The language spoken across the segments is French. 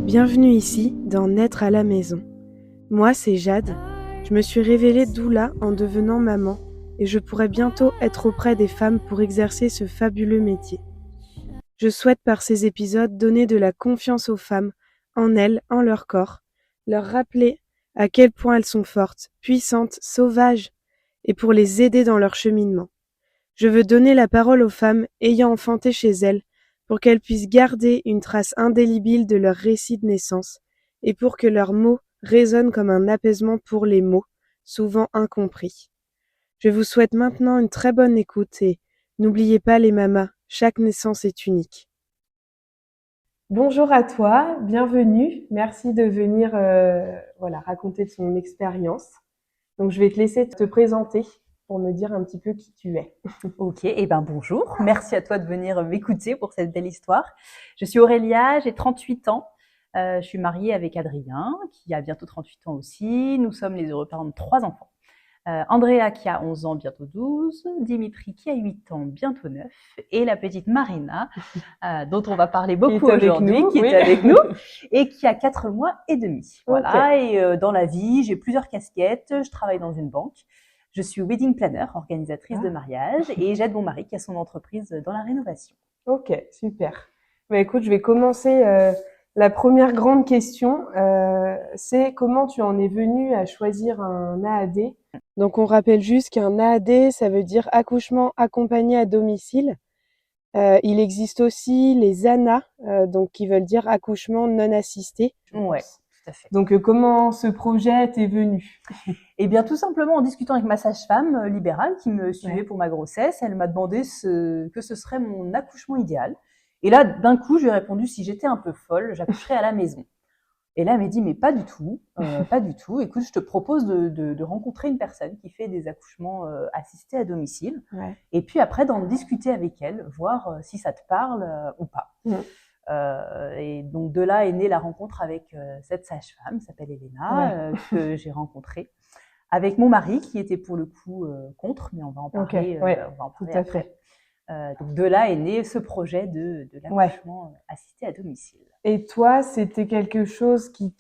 Bienvenue ici, dans Naître à la maison. Moi, c'est Jade. Je me suis révélée doula en devenant maman et je pourrais bientôt être auprès des femmes pour exercer ce fabuleux métier. Je souhaite par ces épisodes donner de la confiance aux femmes, en elles, en leur corps, leur rappeler à quel point elles sont fortes, puissantes, sauvages, et pour les aider dans leur cheminement. Je veux donner la parole aux femmes ayant enfanté chez elles, pour qu'elles puissent garder une trace indélébile de leur récit de naissance, et pour que leurs mots résonnent comme un apaisement pour les mots, souvent incompris. Je vous souhaite maintenant une très bonne écoute et n'oubliez pas les mamas, chaque naissance est unique. Bonjour à toi, bienvenue, merci de venir raconter de son expérience. Donc je vais te laisser te présenter pour me dire un petit peu qui tu es. Ok, et bonjour, merci à toi de venir m'écouter pour cette belle histoire. Je suis Aurélia, j'ai 38 ans, je suis mariée avec Adrien qui a bientôt 38 ans aussi. Nous sommes les heureux parents de 3 enfants. Andrea qui a 11 ans, bientôt 12, Dimitri qui a 8 ans, bientôt 9, et la petite Marina, dont on va parler beaucoup aujourd'hui, qui est avec nous, et qui a 4 mois et demi. Voilà, okay. Et dans la vie, j'ai plusieurs casquettes, je travaille dans une banque, je suis wedding planner, organisatrice de mariage, et j'aide mon mari qui a son entreprise dans la rénovation. Ok, super. Écoute, je vais commencer. La première grande question, c'est comment tu en es venue à choisir un AAD. Donc on rappelle juste qu'un AAD, ça veut dire accouchement accompagné à domicile. Il existe aussi les ANA, donc qui veulent dire accouchement non assisté. Ouais, tout à fait. Donc comment ce projet t'est venu? Eh bien, tout simplement en discutant avec ma sage-femme libérale qui me suivait pour ma grossesse, elle m'a demandé que ce serait mon accouchement idéal. Et là, d'un coup, je lui ai répondu, si j'étais un peu folle, j'accoucherais à la maison. Et là, elle m'a dit, mais pas du tout, pas du tout. Écoute, je te propose de rencontrer une personne qui fait des accouchements assistés à domicile. Ouais. Et puis après, d'en discuter avec elle, voir si ça te parle ou pas. Et donc de là est née la rencontre avec cette sage-femme, qui s'appelle Elena, que j'ai rencontrée, avec mon mari qui était pour le coup contre, mais on va en parler, on va en parler tout à après. Donc de là est né ce projet de l'accouchement assisté à domicile. Et toi, c'était quelque chose qui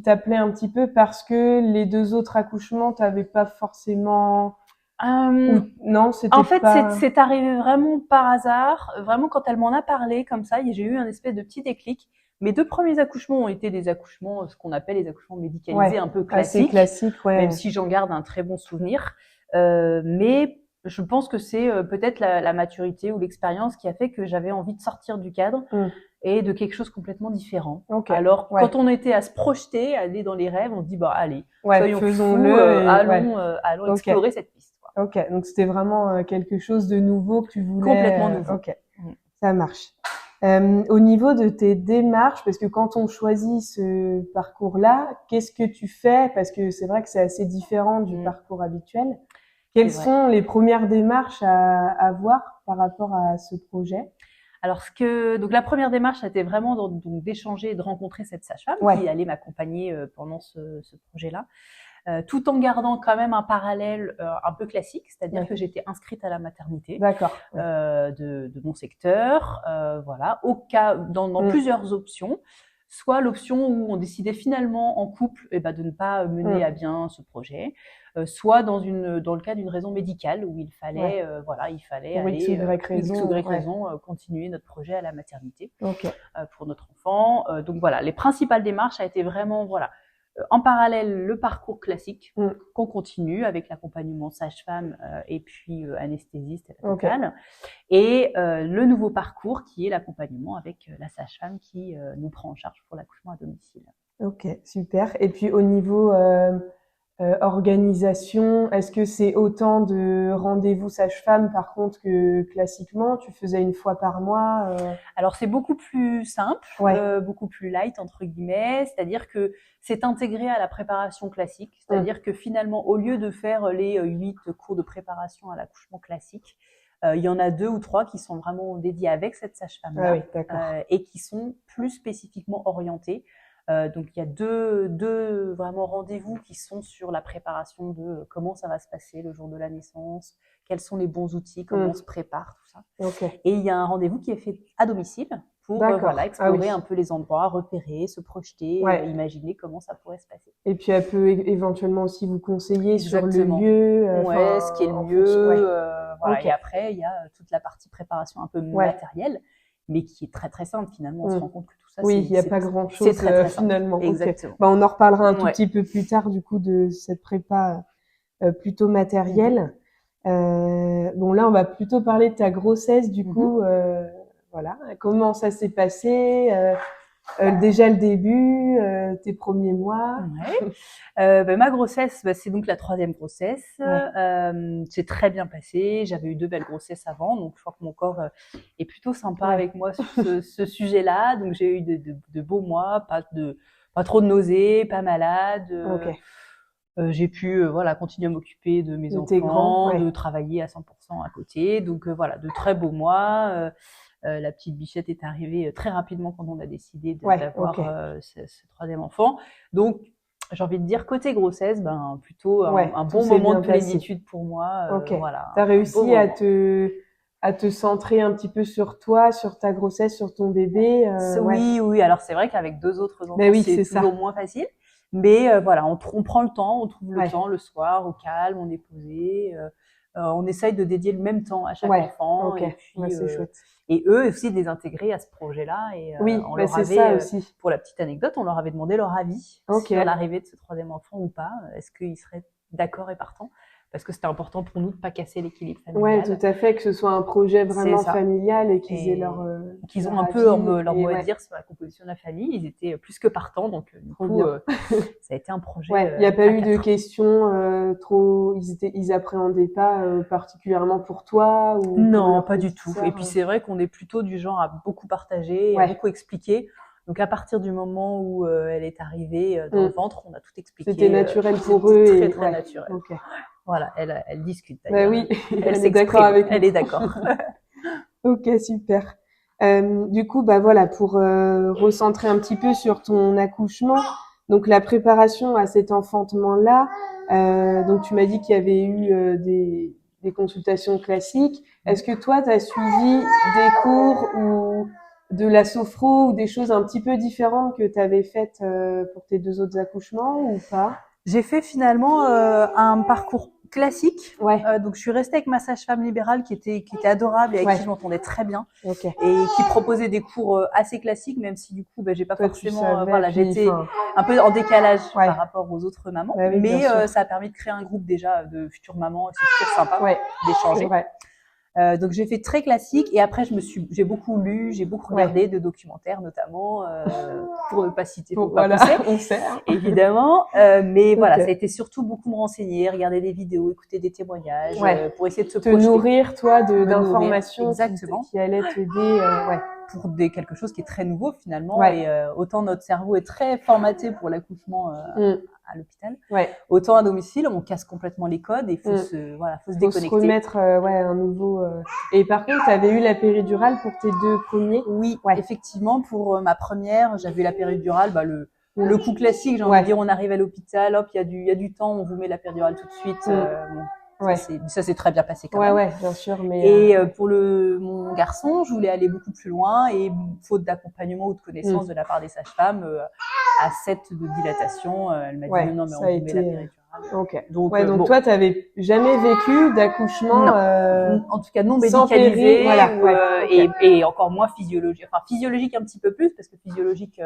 t'appelait un petit peu parce que les 2 autres accouchements, t'avais pas forcément... Non, c'était en fait, pas... c'est arrivé vraiment par hasard. Vraiment, quand elle m'en a parlé comme ça, j'ai eu un espèce de petit déclic. Mes 2 premiers accouchements ont été des accouchements, ce qu'on appelle les accouchements médicalisés, un peu classiques. Assez classique, même si j'en garde un très bon souvenir. Mais je pense que c'est peut-être la maturité ou l'expérience qui a fait que j'avais envie de sortir du cadre et de quelque chose complètement différent. Alors, quand on était à se projeter, à aller dans les rêves, on se dit, allez, soyons faisons-le, allons explorer cette piste. Quoi. Ok, donc c'était vraiment quelque chose de nouveau que tu voulais... Complètement nouveau. Ok, ça marche. Au niveau de tes démarches, parce que quand on choisit ce parcours-là, qu'est-ce que tu fais? Parce que c'est vrai que c'est assez différent du parcours habituel. Quelles sont les premières démarches à avoir par rapport à ce projet? Alors, donc la première démarche, c'était vraiment donc d'échanger et de rencontrer cette sage-femme qui allait m'accompagner pendant ce projet-là. Tout en gardant quand même un parallèle un peu classique, c'est-à-dire que j'étais inscrite à la maternité de mon secteur, voilà, au cas dans plusieurs options, soit l'option où on décidait finalement en couple de ne pas mener à bien ce projet, soit dans le cas d'une raison médicale où il fallait il fallait pour aller X ou Y raison continuer notre projet à la maternité pour notre enfant. Donc voilà, les principales démarches a été vraiment en parallèle, le parcours classique qu'on continue avec l'accompagnement sage-femme et puis anesthésiste à la totale. Et le nouveau parcours qui est l'accompagnement avec la sage-femme qui nous prend en charge pour l'accouchement à domicile. Ok, super. Et puis au niveau organisation, est-ce que c'est autant de rendez-vous sage-femme par contre que classiquement, tu faisais une fois par mois Alors c'est beaucoup plus simple, beaucoup plus light entre guillemets, c'est-à-dire que c'est intégré à la préparation classique, c'est-à-dire que finalement au lieu de faire les 8 cours de préparation à l'accouchement classique, il y en a 2 ou 3 qui sont vraiment dédiés avec cette sage-femme-là et qui sont plus spécifiquement orientés. Donc il y a deux vraiment rendez-vous qui sont sur la préparation de comment ça va se passer le jour de la naissance, quels sont les bons outils, comment on se prépare, tout ça. Et il y a un rendez-vous qui est fait à domicile pour D'accord. voilà, Ah explorer oui. un peu les endroits, repérer, se projeter, Ouais. imaginer comment ça pourrait se passer. Et puis elle peut éventuellement aussi vous conseiller sur le Exactement. lieu, Ouais, ce qui est le en mieux, fonction. Ouais. voilà. Ok. Et après, il y a toute la partie préparation un peu Ouais. matérielle, mais qui est très très simple finalement. On se rend compte que tout ça, Oui, il n'y a pas c'est grand-chose très très simple. finalement. Ok. Exactement. Bah, on en reparlera un tout Ouais. petit peu plus tard du coup de cette prépa plutôt matérielle. Bon là, on va plutôt parler de ta grossesse du coup. Voilà. Comment ça s'est passé déjà le début, tes premiers mois. Ouais. Ma grossesse, c'est donc la 3e grossesse. Ouais. C'est très bien passé. J'avais eu 2 belles grossesses avant, donc je crois que mon corps est plutôt sympa Ouais. avec moi sur ce sujet-là. Donc j'ai eu de beaux mois, pas trop de nausées, pas malade. Ok. J'ai pu voilà, continuer à m'occuper de mes De tes grands, enfants, ouais. de travailler à 100% à côté. Donc voilà, de très beaux mois. La petite bichette est arrivée très rapidement quand on a décidé d'avoir ce 3e enfant. Donc j'ai envie de dire côté grossesse, plutôt un bon moment de plénitude pour moi. Ok. Voilà, t'as réussi à te centrer un petit peu sur toi, sur ta grossesse, sur ton bébé. Oui, oui. Alors c'est vrai qu'avec 2 autres enfants, oui, c'est toujours moins facile. Mais voilà, on prend le temps, on trouve le temps le soir au calme, on est posé. On essaye de dédier le même temps à chaque enfant. Ok. Et puis, c'est chouette. Et eux aussi de les intégrer à ce projet-là. Et on leur c'est avait, ça aussi. pour la petite anecdote, on leur avait demandé leur avis sur l'arrivée de ce 3e enfant ou pas. Est-ce qu'ils seraient d'accord et partants? Parce que c'était important pour nous de pas casser l'équilibre familial. Ouais, tout à fait, que ce soit un projet vraiment familial et qu'ils aient leur qu'ils ont un peu leur mot à dire sur la composition de la famille. Ils étaient plus que partants, donc du coup, ça a été un projet. Il n'y a pas eu de questions trop. Ils appréhendaient pas particulièrement pour toi ou non, pas du tout. Et puis c'est vrai qu'on est plutôt du genre à beaucoup partager, à beaucoup expliquer. Donc à partir du moment où elle est arrivée dans le ventre, on a tout expliqué. C'était naturel pour eux. Très très naturel. Okay. Voilà, elle discute d'ailleurs. Oui, elle est d'accord avec elle est d'accord. Ok, super. Du coup, voilà, pour recentrer un petit peu sur ton accouchement, donc la préparation à cet enfantement-là, donc tu m'as dit qu'il y avait eu des consultations classiques. Est-ce que toi, tu as suivi des cours ou de la sophro ou des choses un petit peu différentes que tu avais faites pour tes 2 autres accouchements ou pas? J'ai fait finalement un parcours classique. Donc je suis restée avec ma sage-femme libérale qui était adorable et avec qui je m'entendais très bien et qui proposait des cours assez classiques, même si du coup j'ai pas forcément j'étais un peu en décalage par rapport aux autres mamans, mais ça a permis de créer un groupe déjà de futures mamans. C'est toujours sympa d'échanger. Donc j'ai fait très classique et après j'ai beaucoup lu, j'ai beaucoup regardé de documentaires notamment pour ne pas citer, pour pas pousser, on sait, évidemment. Mais voilà, ça a été surtout beaucoup me renseigner, regarder des vidéos, écouter des témoignages pour essayer de se projeter. Nourrir toi d'informations qui allaient t'aider. Pour quelque chose qui est très nouveau finalement. Et autant notre cerveau est très formaté pour l'accouchement à l'hôpital, autant à domicile on casse complètement les codes et faut se déconnecter. Se remettre un nouveau. Et par contre, tu avais eu la péridurale pour tes 2 premiers? Oui, effectivement, pour ma première, j'avais eu la péridurale, le coup classique, j'ai envie de dire, on arrive à l'hôpital, hop, il y a du temps, on vous met la péridurale tout de suite. Ça s'est très bien passé quand même. Bien sûr. Et pour mon garçon, je voulais aller beaucoup plus loin et faute d'accompagnement ou de connaissance de la part des sages-femmes, à 7 de dilatation, elle m'a dit non, mais on vous met la péridurale. Donc toi, t'avais jamais vécu d'accouchement en tout cas non médicalisé et encore moins physiologique. Enfin physiologique un petit peu plus parce que physiologique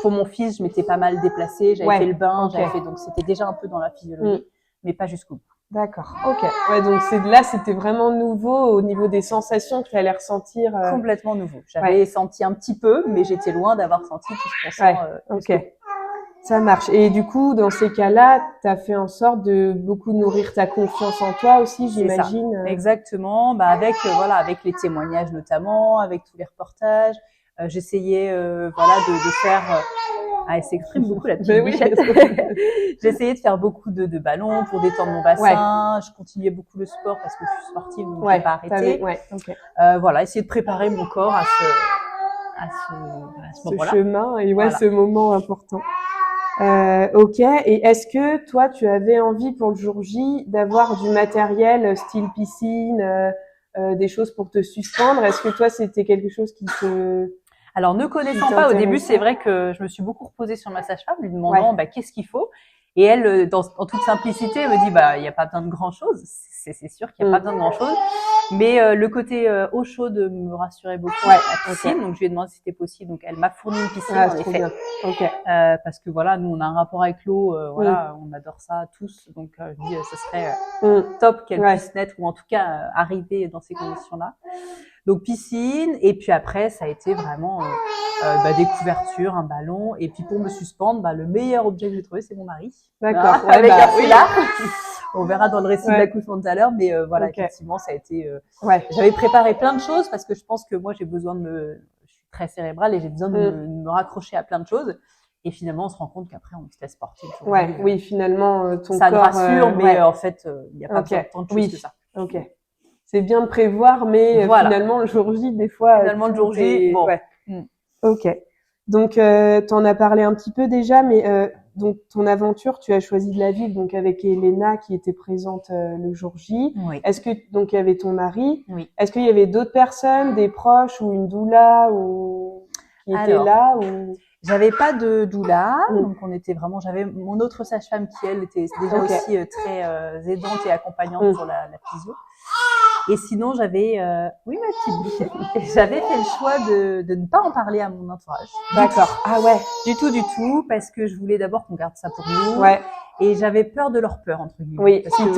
pour mon fils, je m'étais pas mal déplacée, j'avais fait le bain, donc c'était déjà un peu dans la physiologie, mais pas jusqu'au bout. D'accord. Ok. Donc c'était vraiment nouveau au niveau des sensations que tu allais ressentir. Complètement nouveau. J'avais senti un petit peu, mais j'étais loin d'avoir senti tout ce qu'on sent. Ok. Ça marche. Et du coup, dans ces cas-là, tu as fait en sorte de beaucoup nourrir ta confiance en toi aussi, j'imagine. Exactement. Avec les témoignages notamment, avec tous les reportages. J'essayais de faire. Elle s'exprime beaucoup la petite bichette. J'essayais de faire beaucoup de ballons pour détendre mon bassin. Je continuais beaucoup le sport parce que je suis sportive, donc je n'ai pas arrêté. Essayer de préparer mon corps à ce moment-là. Chemin et ce moment important. Ok. Et est-ce que toi, tu avais envie pour le jour J d'avoir du matériel style piscine, des choses pour te suspendre? Est-ce que toi, c'était quelque chose qui te... Alors, ne connaissant pas, au début, c'est vrai que je me suis beaucoup reposée sur ma sage-femme, lui demandant qu'est-ce qu'il faut. Et elle, en toute simplicité, elle me dit il n'y a pas besoin de grand-chose. C'est sûr qu'il n'y a pas besoin de grand-chose. Mais le côté eau chaude me rassurait beaucoup. La piscine, donc je lui ai demandé si c'était possible. Donc elle m'a fourni une piscine, en effet. Parce que voilà, nous on a un rapport avec l'eau, voilà, on adore ça tous. Donc je dis ce serait top qu'elle puisse naître ou en tout cas arriver dans ces conditions-là. Donc piscine, et puis après ça a été vraiment des couvertures, un ballon, et puis pour me suspendre, le meilleur objet que j'ai trouvé c'est mon mari. D'accord. Avec un foulard. On verra dans le récit de l'accouchement tout à l'heure, mais voilà, effectivement ça a été. J'avais préparé plein de choses parce que je pense que moi j'ai besoin je suis très cérébrale et j'ai besoin de me raccrocher à plein de choses. Et finalement on se rend compte qu'après on se laisse porter. Oui, finalement ton ça corps. Ça me rassure, mais en fait il n'y a pas besoin de tant de choses que ça. Ok. C'est bien de prévoir, mais finalement le jour J, des fois. Finalement le jour J, bon. Ok. Donc t'en as parlé un petit peu déjà, mais donc ton aventure, tu as choisi de la vivre donc avec Elena qui était présente le jour J. Oui. Est-ce que donc il y avait ton mari? Oui. Est-ce qu'il y avait d'autres personnes, des proches ou une doula ou qui était là ou... J'avais pas de doula, donc on était vraiment. J'avais mon autre sage-femme qui elle était déjà aussi très aidante et accompagnante pour la physio. Et sinon, j'avais, oui, ma petite bouche, j'avais fait le choix de ne pas en parler à mon entourage. D'accord. Ah ouais. Du tout, parce que je voulais d'abord qu'on garde ça pour nous. Ouais. Et j'avais peur de leur peur, entre guillemets. Oui, parce qu'ils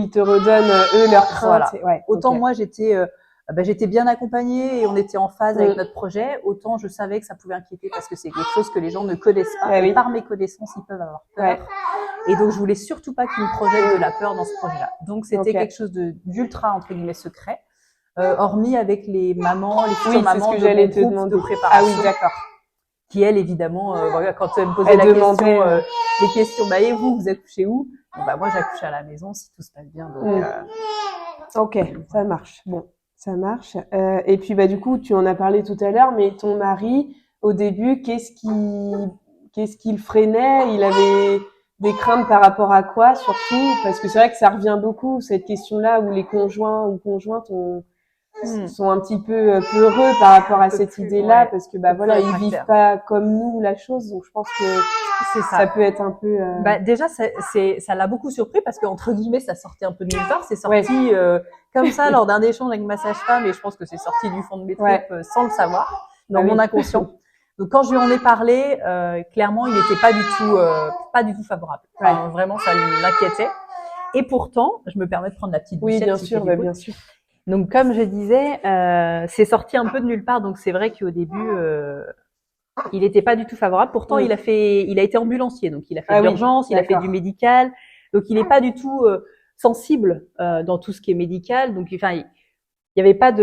te redonnent, eux, leur crainte. Voilà. Autant moi, j'étais bien accompagnée et on était en phase avec notre projet, autant je savais que ça pouvait inquiéter parce que c'est quelque chose que les gens ne connaissent pas. Et par mes connaissances, ils peuvent avoir peur. Et donc, je voulais surtout pas qu'ils me projettent de la peur dans ce projet-là. Donc, c'était quelque chose d'ultra, entre guillemets, secret, hormis avec les mamans, les futures mamans de mon groupe de préparation. Ah oui, d'accord. Qui, elle, évidemment, quand elle me posait les questions, et vous accouchez où? Moi, j'accouche à la maison si tout se passe bien. Donc, ok, ça marche. Bon. Ça marche. Et puis du coup, tu en as parlé tout à l'heure, mais ton mari, au début, qu'est-ce qui le freinait? Il avait des craintes par rapport à quoi, surtout? Parce que c'est vrai que ça revient beaucoup, cette question-là, où les conjoints ou conjointes sont un petit peu peureux par rapport à cette idée-là, parce que ils vivent pas comme nous la chose. Donc je pense que ça peut être un peu. Déjà, ça l'a beaucoup surpris parce que entre guillemets, ça sortait un peu de nulle part. C'est sorti comme ça lors d'un échange avec ma sage-femme, et je pense que c'est sorti du fond de mes tripes sans le savoir, dans mon inconscient. Donc quand je lui en ai parlé, clairement, il n'était pas du tout favorable. Enfin, vraiment, ça l'inquiétait. Et pourtant, je me permets de prendre la petite bouchette. Oui, bien sûr, bien sûr. Donc comme je disais, c'est sorti un peu de nulle part. Donc c'est vrai qu'au début, il n'était pas du tout favorable. Pourtant, il a été ambulancier, donc il a fait de l'urgence, il a fait du médical. Donc il n'est pas du tout sensible dans tout ce qui est médical. Donc il y avait pas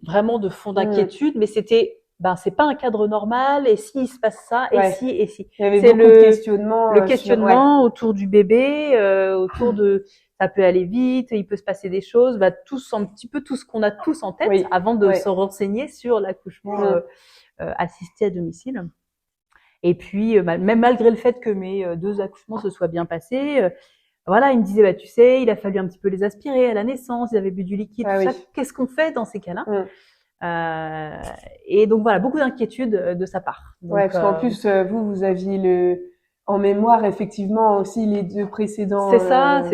vraiment de fond d'inquiétude, mais c'était c'est pas un cadre normal, et si il se passe ça, et si. Il y avait beaucoup de questionnements. Le questionnement autour du bébé, autour de ça peut aller vite, il peut se passer des choses, tous un petit peu tout ce qu'on a tous en tête avant de se renseigner sur l'accouchement assisté à domicile. Et puis même malgré le fait que mes 2 accouchements se soient bien passés, il me disait tu sais, il a fallu un petit peu les aspirer à la naissance, ils avaient bu du liquide, tout ça. Qu'est-ce qu'on fait dans ces cas-là? Et donc beaucoup d'inquiétude de sa part. Donc, parce qu'en plus vous aviez en mémoire effectivement aussi les 2 précédents. C'est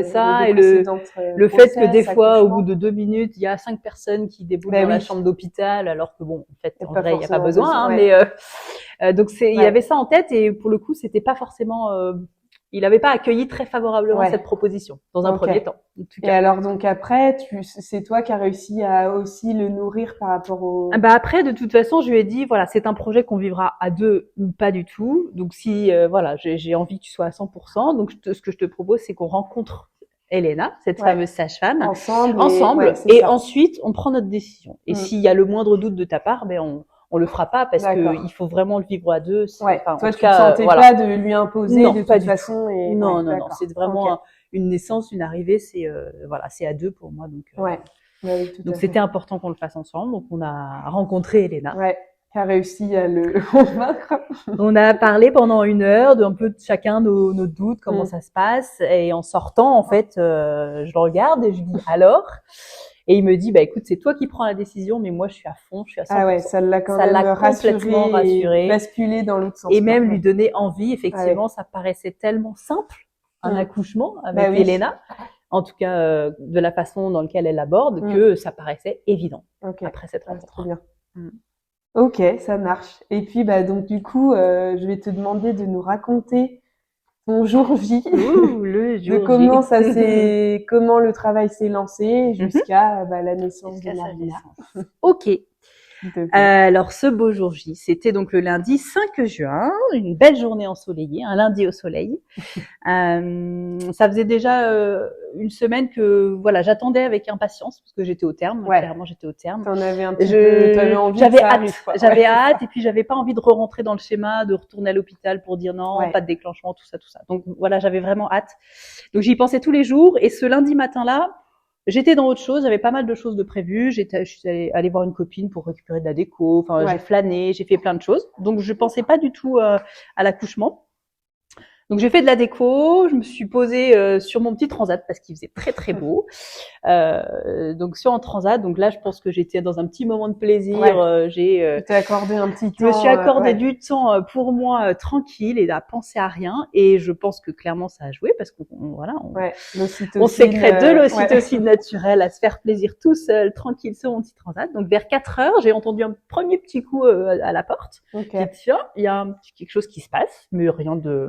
ça. Et le fait que des fois, au bout de 2 minutes, il y a 5 personnes qui déboulent dans la chambre d'hôpital, alors que en fait, en vrai, il n'y a pas besoin. Donc il y avait ça en tête, et pour le coup, c'était pas forcément. Il n'avait pas accueilli très favorablement cette proposition dans un premier temps. En tout cas. Et alors donc après, c'est toi qui as réussi à aussi le nourrir par rapport au. Après, de toute façon, je lui ai dit c'est un projet qu'on vivra à 2 ou pas du tout. Donc si j'ai envie que tu sois à 100%. Donc ce que je te propose, c'est qu'on rencontre Elena, cette fameuse sage-femme, ensemble, et ensuite on prend notre décision. Et s'il y a le moindre doute de ta part, on le fera pas parce que il faut vraiment le vivre à 2. Toi, tu ne sentais pas de lui imposer de toute façon. Non, c'est vraiment une naissance, une arrivée, c'est à 2 pour moi. Donc c'était important qu'on le fasse ensemble. Donc on a rencontré Elena. Qui a réussi à le convaincre. On a parlé pendant 1 heure de un peu de chacun nos doutes, comment ça se passe. Et en sortant, en fait, je le regarde et je dis alors. Et il me dit, bah écoute, c'est toi qui prends la décision, mais moi je suis à fond, je suis à 100%. Ah ouais, ça l'a quand Ça même l'a complètement rassuré. et basculé dans l'autre sens. Et même lui donner envie, effectivement, Ah ouais. ça paraissait tellement simple, un accouchement avec Bah oui. Elena, en tout cas de la façon dans laquelle elle l'aborde, que ça paraissait évident après cette rencontre. Trop bien. Ok, ça marche. Et puis bah donc du coup, je vais te demander de nous raconter ton jour J, Le jour de comment le travail s'est lancé jusqu'à la naissance de Marina. Ok. Alors, ce beau jour J, c'était donc le lundi 5 juin, une belle journée ensoleillée, un lundi au soleil. Ça faisait déjà une semaine que voilà, j'attendais avec impatience parce que j'étais au terme. Clairement, j'étais au terme. T'en avais un petit peu, t'avais envie que ça arrive, quoi. J'avais hâte, et puis j'avais pas envie de rentrer dans le schéma, de retourner à l'hôpital pour dire non, pas de déclenchement, tout ça. Donc voilà, j'avais vraiment hâte. Donc j'y pensais tous les jours, et ce lundi matin-là, j'étais dans autre chose, j'avais pas mal de choses de prévues. Je suis allée voir une copine pour récupérer de la déco. Enfin, j'ai flâné, j'ai fait plein de choses. Donc, je pensais pas du tout à l'accouchement. Donc, j'ai fait de la déco. Je me suis posée sur mon petit transat parce qu'il faisait très très beau. Donc, sur un transat. Donc là, je pense que j'étais dans un petit moment de plaisir. Tu t'es accordé un petit temps. Je me suis accordé du temps pour moi tranquille et à penser à rien. Et je pense que clairement ça a joué parce qu'on on sécrète de l'ocytocine naturelle à se faire plaisir tout seul, tranquille sur mon petit transat. Donc vers 4 heures, j'ai entendu un premier petit coup à la porte. J'ai dit, tiens, il y a quelque chose qui se passe, mais rien de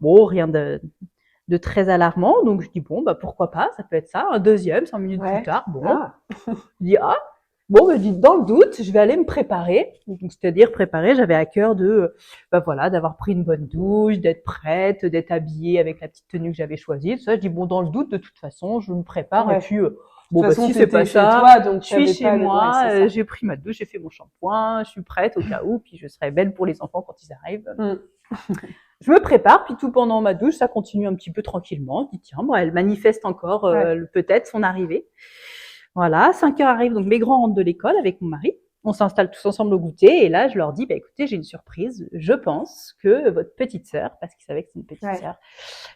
rien de très alarmant. Donc je dis bon, bah pourquoi pas, ça peut être ça. Un deuxième, 5 minutes plus tard, je dis bon, je dis dans le doute, je vais aller me préparer. Donc c'est-à-dire préparer, j'avais à cœur de d'avoir pris une bonne douche, d'être prête, d'être habillée avec la petite tenue que j'avais choisie. Tout ça, je dis bon, dans le doute, de toute façon, je me prépare. Et puis si c'est pas ça, je suis chez moi, j'ai pris ma douche, j'ai fait mon shampoing, je suis prête au cas où, puis je serai belle pour les enfants quand ils arrivent. Je me prépare, puis tout pendant ma douche, ça continue un petit peu tranquillement. Je dis tiens, elle manifeste encore peut-être son arrivée. Voilà, 5 heures arrivent, donc mes grands rentrent de l'école avec mon mari. On s'installe tous ensemble au goûter, et là, je leur dis, écoutez, j'ai une surprise. Je pense que votre petite sœur, parce qu'ils savaient que c'est une petite sœur,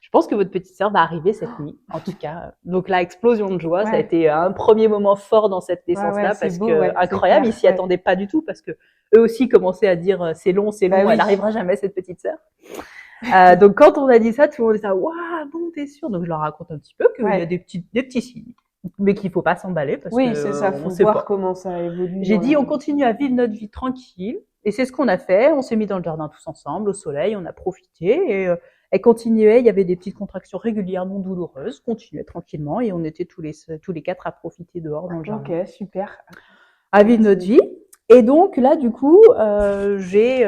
je pense que votre petite sœur va arriver cette nuit, en tout cas. Donc là, explosion de joie, ça a été un premier moment fort dans cette naissance-là, parce que incroyable, ils s'y attendaient pas du tout, parce que eux aussi commençaient à dire, c'est long, elle n'arrivera jamais, cette petite sœur. Donc quand on a dit ça, tout le monde dit ça, waouh, bon, t'es sûr? Donc je leur raconte un petit peu qu'il y a des petits signes, mais qu'il faut pas s'emballer parce que c'est ça, faut voir comment ça évolue. J'ai dit on continue à vivre notre vie tranquille, et c'est ce qu'on a fait. On s'est mis dans le jardin tous ensemble au soleil, on a profité, et elle continuait, il y avait des petites contractions régulièrement douloureuses, continuait tranquillement, et on était tous les 4 à profiter dehors dans le jardin. Ok, super. À vivre notre vie. Et donc là, du coup, j'ai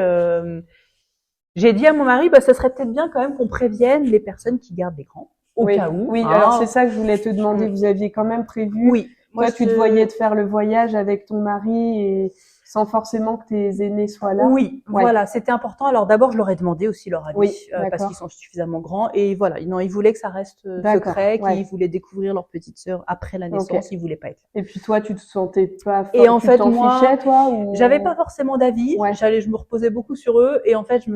dit à mon mari, ça serait peut-être bien quand même qu'on prévienne les personnes qui gardent l'écran, au cas où. Oui, alors c'est ça que je voulais te demander. Vous aviez quand même prévu. Oui. Toi, tu te voyais de faire le voyage avec ton mari et sans forcément que tes aînés soient là. Oui, voilà, c'était important. Alors d'abord, je leur ai demandé aussi leur avis, parce qu'ils sont suffisamment grands. Et voilà, ils voulaient que ça reste secret, qu'ils voulaient découvrir leur petite sœur après la naissance. Ils voulaient pas être là. Et puis toi, tu te sentais pas et en fait, moi, fichais, toi, ou... j'avais pas forcément d'avis. Je me reposais beaucoup sur eux. Et en fait, je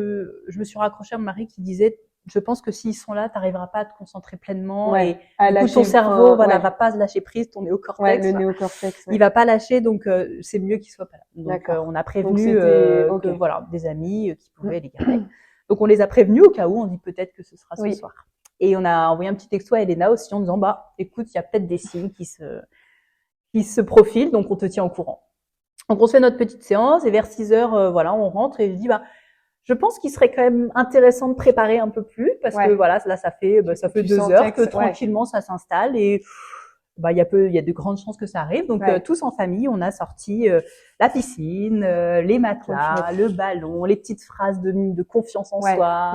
me suis raccrochée à mon mari qui disait, je pense que s'ils sont là, t'arriveras pas à te concentrer pleinement, et du coup, ton cerveau, va pas se lâcher prise, ton néocortex. Le néocortex. Il va pas lâcher, donc c'est mieux qu'il soit pas là. Donc on a prévenu des amis qui pouvaient les garder. Donc on les a prévenus au cas où, on dit peut-être que ce sera ce soir. Et on a envoyé un petit texto à Elena aussi en disant écoute, il y a peut-être des signes qui se profilent, donc on te tient au courant. Donc on se fait notre petite séance, et vers 6 heures, on rentre, et je dis je pense qu'il serait quand même intéressant de préparer un peu plus, parce que là ça fait 2 heures que tranquillement ça s'installe, et il y a de grandes chances que ça arrive. Donc tous en famille, on a sorti la piscine, les matelas, le ballon, les petites phrases de confiance en soi,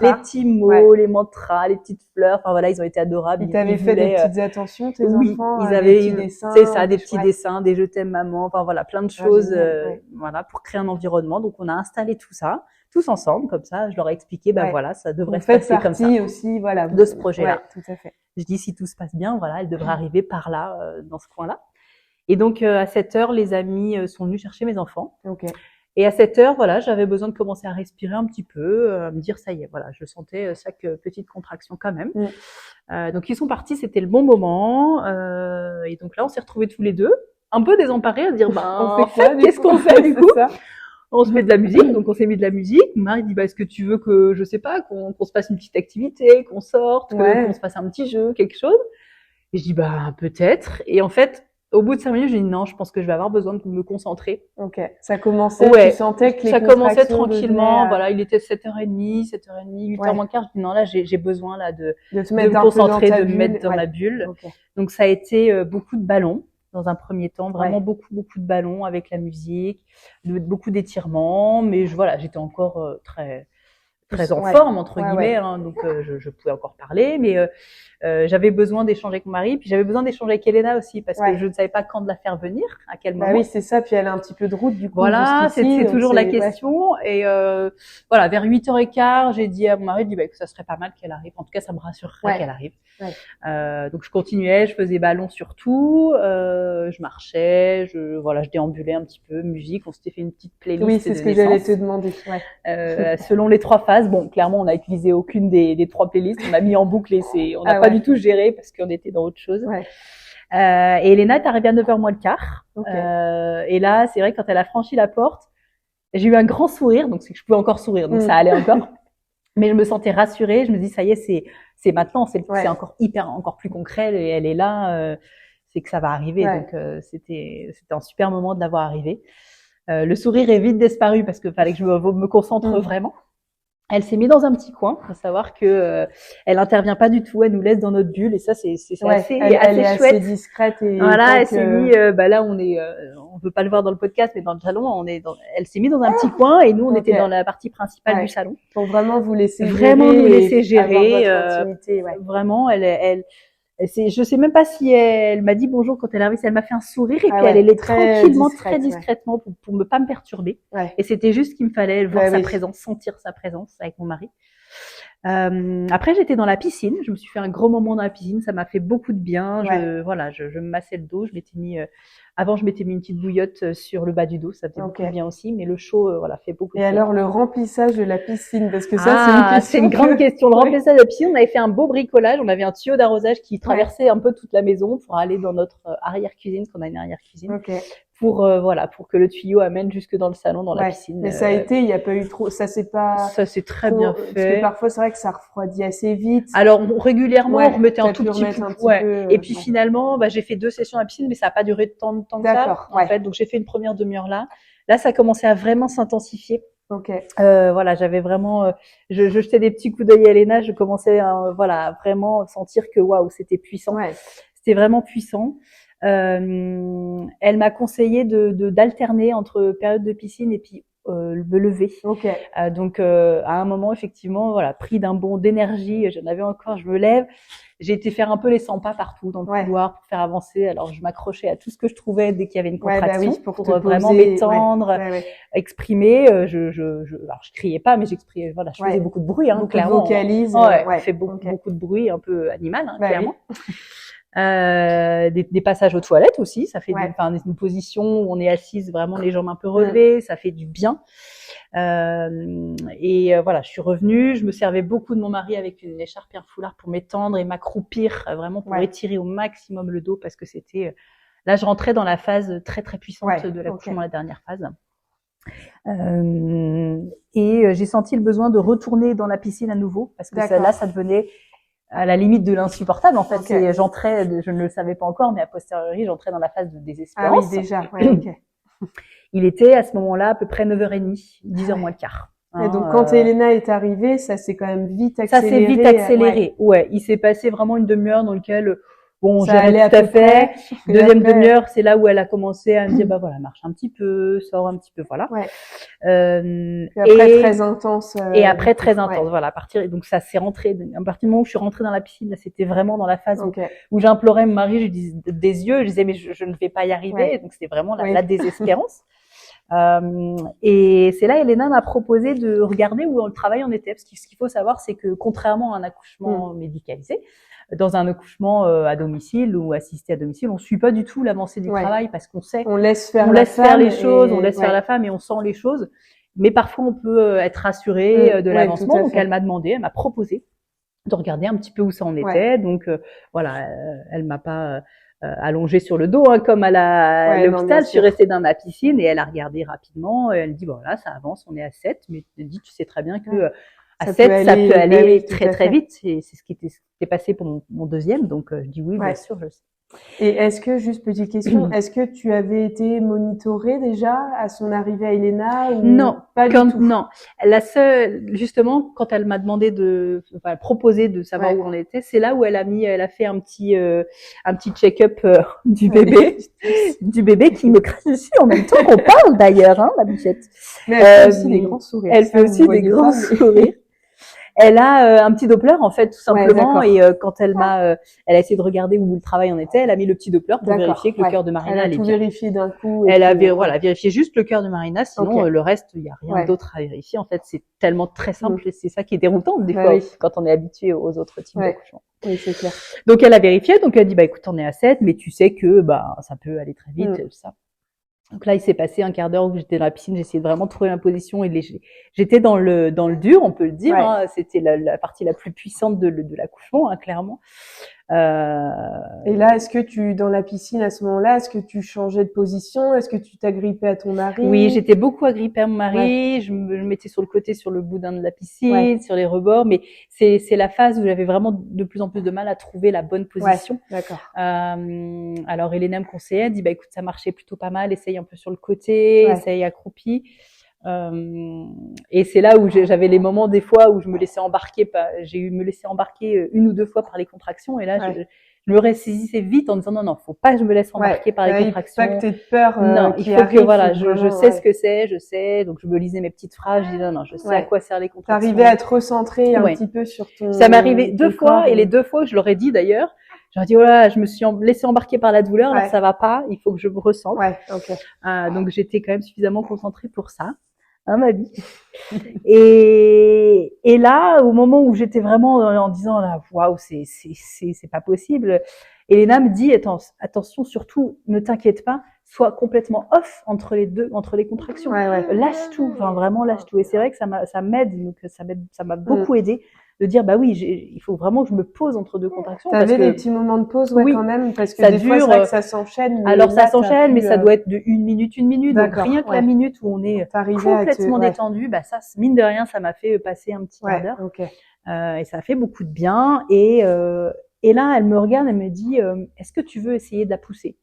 les petits mots, les mantras, les petites fleurs. Enfin voilà, ils ont été adorables. Ils t'avaient fait des petites attentions, tes enfants. Ils avaient des petits dessins. C'est ça, des petits dessins, des je t'aime maman. Enfin voilà, plein de choses. Pour créer un environnement. Donc on a installé tout ça tous ensemble, comme ça. Je leur ai expliqué, ça devrait se passer comme ça. Aussi, de ce projet-là. Tout à fait. Je dis, si tout se passe bien, elle devrait arriver par là, dans ce coin-là. Et donc, à 7 heures, les amis sont venus chercher mes enfants. Et à cette heure, voilà, j'avais besoin de commencer à respirer un petit peu, me dire ça y est, voilà, je sentais chaque petite contraction quand même. Donc ils sont partis, c'était le bon moment. Et donc là, on s'est retrouvés tous les deux, un peu désemparés, à dire on fait quoi, qu'est-ce qu'on fait du coup? On se met de la musique, donc on s'est mis de la musique. Marie dit est-ce que tu veux que, je sais pas, qu'on se fasse une petite activité, qu'on sorte, qu'on se fasse un petit jeu, quelque chose? Et je dis peut-être. Et en fait, au bout de 5 minutes, je dis non, je pense que je vais avoir besoin de me concentrer. Ok. Ça commençait, tu sentais que les ça commençait tranquillement. devenaient, Voilà, il était 7h30, 7h30, 8h moins quart. Je dis non, là, j'ai besoin là de me concentrer, de me mettre dans la bulle. Okay. Donc ça a été beaucoup de ballons dans un premier temps, vraiment beaucoup de ballons avec la musique, beaucoup d'étirements. Mais voilà, j'étais encore très en forme entre guillemets, hein, donc je pouvais encore parler, mais j'avais besoin d'échanger avec mon mari, puis j'avais besoin d'échanger avec Elena aussi parce que je ne savais pas quand de la faire venir, à quel moment. Oui, c'est ça, puis elle a un petit peu de route du coup. Voilà, c'est toujours la question. Et voilà, vers 8h15, j'ai dit à mon mari, que ça serait pas mal qu'elle arrive. En tout cas, ça me rassurerait qu'elle arrive. Donc je continuais, je faisais ballon sur tout, je marchais, je déambulais un petit peu, musique. On s'était fait une petite playlist. Oui, c'est ce que j'allais te demander. Selon les 3 phases. Bon, clairement, on n'a utilisé aucune des 3 playlists. On a mis en boucle et on n'a pas du tout géré parce qu'on était dans autre chose. Et Elena est arrivée à 9h moins le quart. Et là, c'est vrai, quand elle a franchi la porte, j'ai eu un grand sourire. Donc, c'est que je pouvais encore sourire. Donc, ça allait encore. Mais je me sentais rassurée. Je me dis, ça y est, c'est maintenant. C'est encore plus concret. Et elle est là. C'est que ça va arriver. Donc, c'était un super moment de l'avoir arrivée. Le sourire est vite disparu parce que fallait que je me concentre vraiment. Elle s'est mise dans un petit coin. Faut savoir que elle intervient pas du tout. Elle nous laisse dans notre bulle et ça c'est assez elle est chouette. Assez discrète et voilà. Elle s'est mise. Là on peut pas le voir dans le podcast, mais dans le salon elle s'est mise dans un petit coin et nous on était dans la partie principale du salon. Pour vraiment vous laisser gérer. Vraiment, je sais même pas si elle m'a dit bonjour quand elle est arrivée, si elle m'a fait un sourire et puis elle est tranquillement, très discrètement pour ne pas me perturber. Et c'était juste ce qu'il me fallait, voir sa présence, sentir sa présence avec mon mari. Après, j'étais dans la piscine. Je me suis fait un gros moment dans la piscine. Ça m'a fait beaucoup de bien. Je me massais le dos. Avant, je m'étais mis une petite bouillotte sur le bas du dos. Ça fait beaucoup de bien aussi. Mais le chaud, fait beaucoup de bien. Et alors, le remplissage de la piscine, parce que ça, c'est une grande question. Le remplissage de la piscine, on avait fait un beau bricolage. On avait un tuyau d'arrosage qui traversait un peu toute la maison pour aller dans notre arrière-cuisine, parce qu'on a une arrière-cuisine. Pour que le tuyau amène jusque dans le salon, dans la piscine. Mais ça a été, il n'y a pas eu trop, ça s'est très bien fait. Parce que parfois, c'est vrai que ça refroidit assez vite. Alors, régulièrement, on remettait un tout petit peu. Et puis finalement, j'ai fait 2 sessions à la piscine, mais ça n'a pas duré tant de temps que ça. En fait, donc j'ai fait une première demi-heure là. Là, ça commençait à vraiment s'intensifier. J'avais vraiment, je jetais des petits coups d'œil à Elena, je commençais à vraiment sentir que waouh, c'était puissant. C'était vraiment puissant. Elle m'a conseillé d'alterner entre période de piscine et puis me lever. Donc à un moment effectivement, pris d'un bond d'énergie, j'en avais encore, je me lève. J'ai été faire un peu les 100 pas partout dans le couloir pour faire avancer. Alors je m'accrochais à tout ce que je trouvais dès qu'il y avait une contraction pour vraiment m'étendre, exprimer. Alors je criais pas, mais j'exprimais. Je faisais beaucoup de bruit, clairement. Vocalise. Fait beaucoup de bruit, un peu animal, clairement. Des passages aux toilettes aussi, ça fait une position où on est assise vraiment les jambes un peu relevées, ça fait du bien. Je suis revenue, je me servais beaucoup de mon mari avec une écharpe et un foulard pour m'étendre et m'accroupir vraiment pour étirer au maximum le dos parce que c'était là je rentrais dans la phase très très puissante de l'accouchement, la dernière phase. J'ai senti le besoin de retourner dans la piscine à nouveau parce que ça devenait à la limite de l'insupportable, en fait. J'entrais, je ne le savais pas encore, mais a posteriori, j'entrais dans la phase de désespérance. Ah oui, déjà. Il était, à ce moment-là, à peu près 9h30, 10h moins le quart. Et donc, quand Elena est arrivée, ça s'est quand même vite accéléré. Ça s'est vite accéléré. Il s'est passé vraiment une demi-heure dans laquelle, ça allait tout à fait. Deuxième demi-heure, c'est là où elle a commencé à me dire, marche un petit peu, sors un petit peu, voilà. Et après, très intense. À partir, donc ça s'est rentré, à partir du moment où je suis rentrée dans la piscine, là, c'était vraiment dans la phase où j'implorais mon mari, je disais des yeux, je disais, mais je ne vais pas y arriver. Donc c'était vraiment la désespérance. Et c'est là, Elena m'a proposé de regarder où le travail en était. Parce que ce qu'il faut savoir, c'est que contrairement à un accouchement médicalisé, dans un accouchement à domicile ou assisté à domicile, on suit pas du tout l'avancée du travail parce qu'on sait, on laisse faire les choses, on laisse faire la femme et on sent les choses. Mais parfois, on peut être rassuré de l'avancement. Donc, elle m'a proposé de regarder un petit peu où ça en était. Donc, voilà, elle m'a pas allongée sur le dos comme à l'hôpital. Je suis restée dans ma piscine et elle a regardé rapidement. Et elle dit, bon, voilà, ça avance, on est à 7. Mais elle dit, tu sais très bien que à 7, ça peut aller très, très vite. Et c'est ce qui s'est passé pour mon deuxième. Donc, je dis oui, bien sûr, je sais. Et est-ce que, juste petite question, est-ce que tu avais été monitorée déjà à son arrivée à Elena ou non, pas du tout? Non. La seule, justement, quand elle m'a demandé proposé de savoir où on était, c'est là où elle a fait un petit check-up du bébé, qui me crache dessus en même temps qu'on parle d'ailleurs, hein, ma bichette. Mais elle fait aussi des grands sourires. Elle fait aussi des grands sourires. Elle a un petit Doppler en fait tout simplement et quand elle a essayé de regarder où le travail en était, elle a mis le petit Doppler pour vérifier que le cœur de Marina allait bien. Elle a tout vérifié d'un coup. Elle a vérifié juste le cœur de Marina, sinon le reste il y a rien d'autre à vérifier. En fait, c'est tellement très simple et c'est ça qui est déroutant des fois quand on est habitué aux autres types d'accouchement. Oui, c'est clair. Donc elle a vérifié, donc elle a dit bah écoute, on est à 7, mais tu sais que ça peut aller très vite tout ça. Donc là, il s'est passé un quart d'heure où j'étais dans la piscine, j'essayais de vraiment trouver ma position et j'étais dans le dur, on peut le dire. Hein, c'était la partie la plus puissante de l'accouchement, hein, clairement. Et là, est-ce que dans la piscine à ce moment-là, est-ce que tu changeais de position? Est-ce que tu t'agrippais à ton mari? Oui, j'étais beaucoup agrippée à mon mari. Je me mettais sur le côté, sur le boudin de la piscine, sur les rebords. Mais c'est la phase où j'avais vraiment de plus en plus de mal à trouver la bonne position. D'accord. Alors, Elena me conseillait, elle dit, écoute, ça marchait plutôt pas mal. Essaye un peu sur le côté, essaye accroupi. Et c'est là où j'avais les moments des fois où je me laissais embarquer, me laisser embarquer une ou deux fois par les contractions et là je me ressaisissais vite en disant non, faut pas que je me laisse embarquer par les contractions. Il faut pas que t'aies peur. Non, il faut que je sais ce que c'est, je sais, donc je me lisais mes petites phrases, je disais non, je sais à quoi servent les contractions. T'arrivais à te recentrer un petit peu sur ton. Ça m'arrivait 2 fois et les 2 fois je leur ai dit d'ailleurs. J'ai dit, oh là, je me suis laissée embarquer par la douleur, là, ça va pas, il faut que je me ressente. Donc, j'étais quand même suffisamment concentrée pour ça, hein, ma vie. Et là, au moment où j'étais vraiment en disant, là, waouh, c'est pas possible, Elena me dit, attention, surtout, ne t'inquiète pas, sois complètement off entre les contractions. Lâche tout, enfin, vraiment lâche tout. Et c'est vrai que ça m'aide, donc ça m'a beaucoup aidé. De dire oui, il faut vraiment que je me pose entre 2 contractions. T'avais des petits moments de pause, quand même, parce que des fois c'est vrai que ça s'enchaîne. Alors ça s'enchaîne, mais ça doit être de 1 minute. Donc rien que la minute où on est complètement détendu, ça mine de rien, ça m'a fait passer un petit quart d'heure. Et ça a fait beaucoup de bien. Et là, elle me regarde, elle me dit, est-ce que tu veux essayer de la pousser?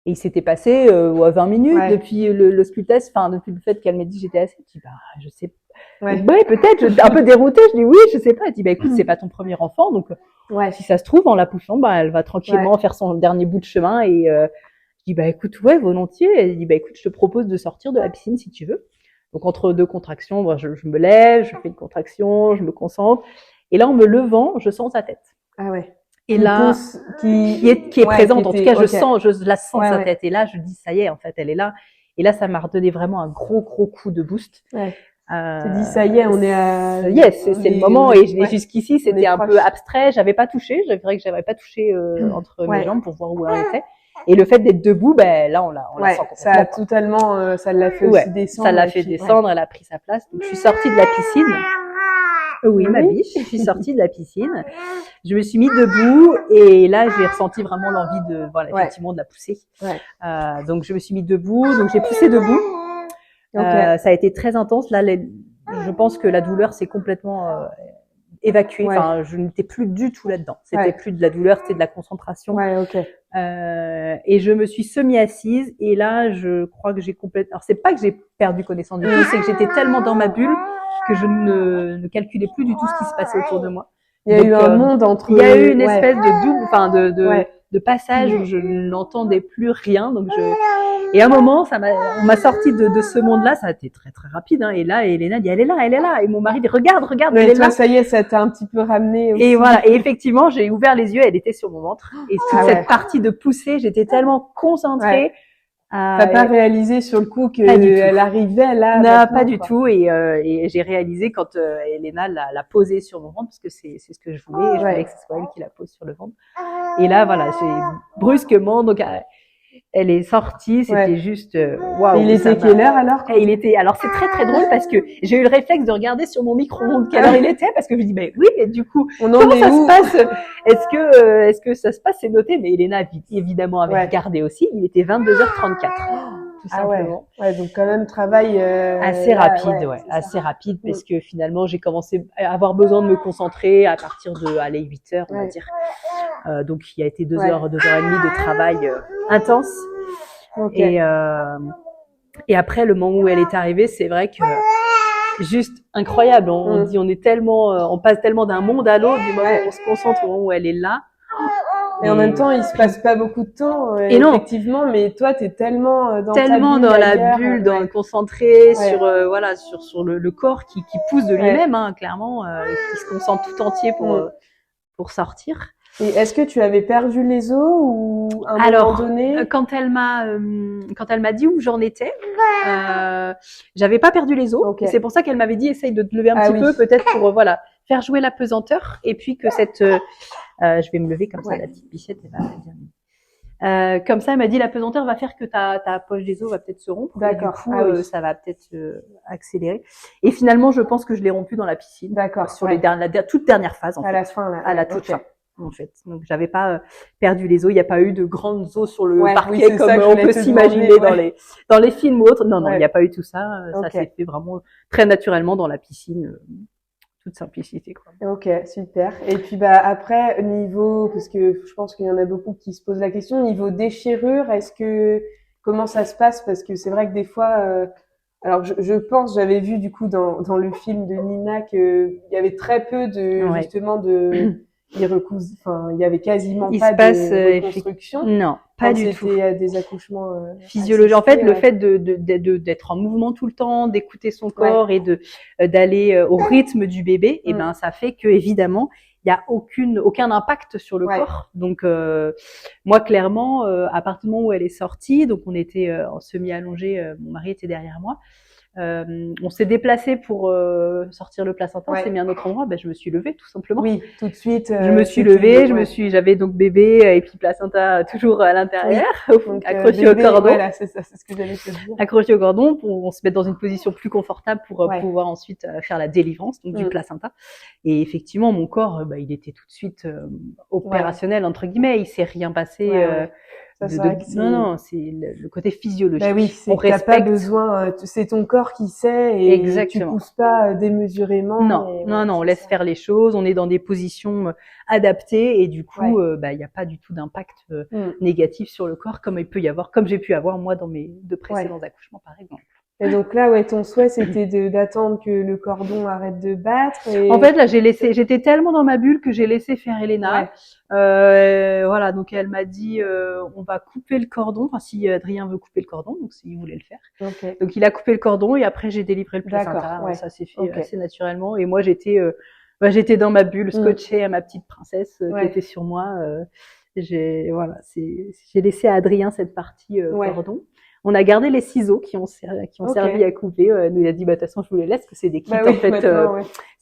Et il s'était passé 20 minutes depuis le split test, depuis le fait qu'elle m'ait dit j'étais assise. Je dis je sais pas. Peut-être, j'étais un peu déroutée, je dis oui, je sais pas. Elle dit écoute, c'est pas ton premier enfant, donc si ça se trouve en la poussant, elle va tranquillement faire son dernier bout de chemin et je dis écoute, volontiers. Elle dit écoute, je te propose de sortir de la piscine si tu veux. Donc entre 2 contractions, je me lève, je fais une contraction, je me concentre et là en me levant, je sens sa tête. Ah ouais. Et là, qui est présente, en tout cas, je la sens sa tête. Et là, je dis, ça y est, en fait, elle est là. Et là, ça m'a redonné vraiment un gros coup de boost. Tu dis, ça y est, on est à... Yes, c'est le moment. Et jusqu'ici, c'était un peu abstrait. J'avais pas touché. C'est vrai que j'avais pas touché entre mes jambes pour voir où elle était. Et le fait d'être debout, là, on la sent complètement. Ça a totalement, ça l'a fait aussi descendre. Ça l'a fait descendre. Elle a pris sa place. Donc, je suis sortie de la piscine. Oui, ma biche. Je suis sortie de la piscine. Je me suis mis debout et là, j'ai ressenti vraiment l'envie de, effectivement, de la pousser. Donc, je me suis mis debout. Donc, j'ai poussé debout. Ça a été très intense. Là, je pense que la douleur s'est complètement évacuée. Enfin, je n'étais plus du tout là-dedans. C'était plus de la douleur, c'était de la concentration. Et je me suis semi-assise et là, je crois que j'ai complètement... Alors, c'est pas que j'ai perdu connaissance du tout, c'est que j'étais tellement dans ma bulle que je ne calculais plus du tout ce qui se passait autour de moi. Il y a eu un monde entre... Il y a eu une espèce de double, de passage où je n'entendais plus rien. Donc et à un moment, on m'a sorti de ce monde-là. Ça a été très très rapide. Hein. Et là, Elena dit, elle est là. Et mon mari dit, regarde, elle est là. Ça y est, ça t'a un petit peu ramené aussi. Et voilà. Et effectivement, j'ai ouvert les yeux. Elle était sur mon ventre. Et toute cette partie de poussée, j'étais tellement concentrée T'as pas réalisé sur le coup Pas du tout. qu'elle arrivait là? Non, pas du tout. Et j'ai réalisé quand Elena l'a posée sur mon ventre, parce que c'est ce que je voulais. Et je voulais que ce soit elle qui la pose sur le ventre. Et là, voilà, j'ai brusquement, donc elle est sortie, c'était juste waouh. Il était quelle heure alors? Alors c'est très très drôle parce que j'ai eu le réflexe de regarder sur mon micro-ondes quelle heure il était, parce que je me dis mais oui, mais du coup comment ça se passe? Est-ce que ça se passe? C'est noté, mais Elena évidemment avait regardé aussi. Il était 22h34. Tout simplement. Ouais, donc quand même travail assez rapide, assez rapide, parce que finalement j'ai commencé à avoir besoin de me concentrer à partir de 8h, on va dire. Donc il y a été 2 heures et demie de travail intense. Et après, le moment où elle est arrivée, c'est vrai que juste incroyable. On dit, on passe tellement d'un monde à l'autre, du moment où on se concentre au moment où elle est là. Et en même temps, il se passe pas beaucoup de temps, effectivement, mais toi, t'es tellement dans la bulle, concentré sur le corps qui pousse de lui-même, hein, clairement, qui se concentre tout entier pour sortir. Et est-ce que tu avais perdu les os ou à un moment donné? Quand elle m'a dit où j'en étais, j'avais pas perdu les os. C'est pour ça qu'elle m'avait dit essaye de te lever un petit peu, peut-être pour faire jouer la pesanteur, et puis que je vais me lever comme ça, la petite bichette, elle va bien. Comme ça, elle m'a dit la pesanteur va faire que ta poche des os va peut-être se rompre. D'accord. Et du coup, ça va peut-être accélérer. Et finalement, je pense que je l'ai rompu dans la piscine. D'accord. Sur la toute dernière phase, en fait. À la fin, là. À la toute fin. En fait, donc j'avais pas perdu les os, il n'y a pas eu de grandes os sur le parquet comme on peut s'imaginer dans les films ou autres. Non, il n'y a pas eu tout ça. Ça s'est fait vraiment très naturellement dans la piscine, toute simplicité, quoi. Ok, super. Et puis après niveau, parce que je pense qu'il y en a beaucoup qui se posent la question, niveau déchirure, comment ça se passe? Parce que c'est vrai que des fois, alors je pense, j'avais vu du coup dans le film de Nina qu'il y avait très peu justement de il y avait quasiment pas de reconstruction. Non, pas du tout. C'était des accouchements physiologiques. En fait, le fait d'être en mouvement tout le temps, d'écouter son corps et d'aller au rythme du bébé, et ben ça fait que évidemment il y a aucun impact sur le corps. Donc moi clairement, à partir du moment où elle est sortie, donc on était en semi-allongé, mon mari était derrière moi. On s'est déplacé pour sortir le placenta, on s'est mis à un autre endroit, je me suis levée tout simplement. Oui, tout de suite. Je me suis levée, j'avais donc bébé et puis placenta toujours à l'intérieur, accroché au cordon. Voilà, c'est ça, c'est ce que j'allais te dire. Accroché au cordon pour on se mettre dans une position plus confortable pour pouvoir ensuite faire la délivrance donc du placenta. Et effectivement, mon corps, il était tout de suite opérationnel entre guillemets, il s'est rien passé. Non, c'est le côté physiologique. Oui, c'est que t'as pas besoin, c'est ton corps qui sait et tu pousses pas démesurément. Non, on laisse faire les choses, on est dans des positions adaptées et du coup, il y a pas du tout d'impact négatif sur le corps comme j'ai pu avoir moi dans mes 2 précédents accouchements par exemple. Et donc là, ton souhait, c'était d'attendre que le cordon arrête de battre. En fait, là, j'étais tellement dans ma bulle que j'ai laissé faire Elena. Voilà, donc elle m'a dit, on va couper le cordon. Enfin, si Adrien veut couper le cordon, donc s'il voulait le faire. Donc il a coupé le cordon et après j'ai délivré le placenta. Ça s'est fait assez naturellement. Et moi, j'étais dans ma bulle, scotchée à ma petite princesse qui était sur moi. J'ai laissé à Adrien cette partie cordon. On a gardé les ciseaux qui ont servi à couper. Nous il a dit de toute façon je vous les laisse parce que c'est des kits en fait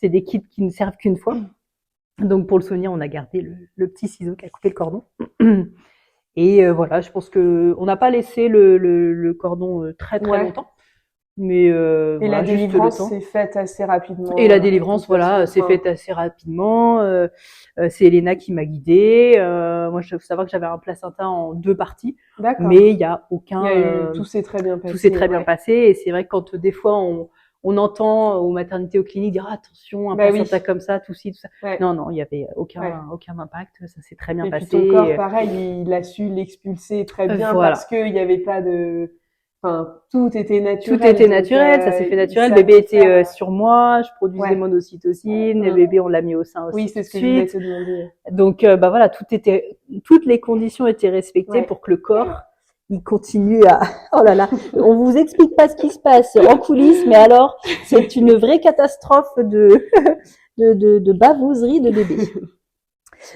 c'est des kits qui ne servent qu'une fois. Donc pour le souvenir, on a gardé le petit ciseau qui a coupé le cordon. Et voilà, je pense que on n'a pas laissé le cordon très longtemps. Mais et la délivrance s'est faite assez rapidement. Et la délivrance, s'est faite assez rapidement. C'est Elena qui m'a guidée. Moi, je faut savoir que j'avais un placenta en 2 parties. D'accord. Mais il y a tout s'est très bien passé. Tout s'est très bien passé. Et c'est vrai que quand des fois on entend aux maternités, aux cliniques dire attention, un placenta comme ça, tout ça. Non, il y avait aucun impact. Ça s'est très bien passé. Et puis ton corps, pareil, il a su l'expulser très bien parce qu'il n'y avait pas de tout était naturel. Tout était naturel, ça s'est fait naturel. Le bébé était sur moi, je produisais mon ocytocine, le bébé on l'a mis au sein aussi. Oui, c'est ce que je voulais te demander. Donc voilà, toutes les conditions étaient respectées pour que le corps il continue à oh là là, on vous explique pas ce qui se passe en coulisses, mais alors c'est une vraie catastrophe de bavouserie de bébé.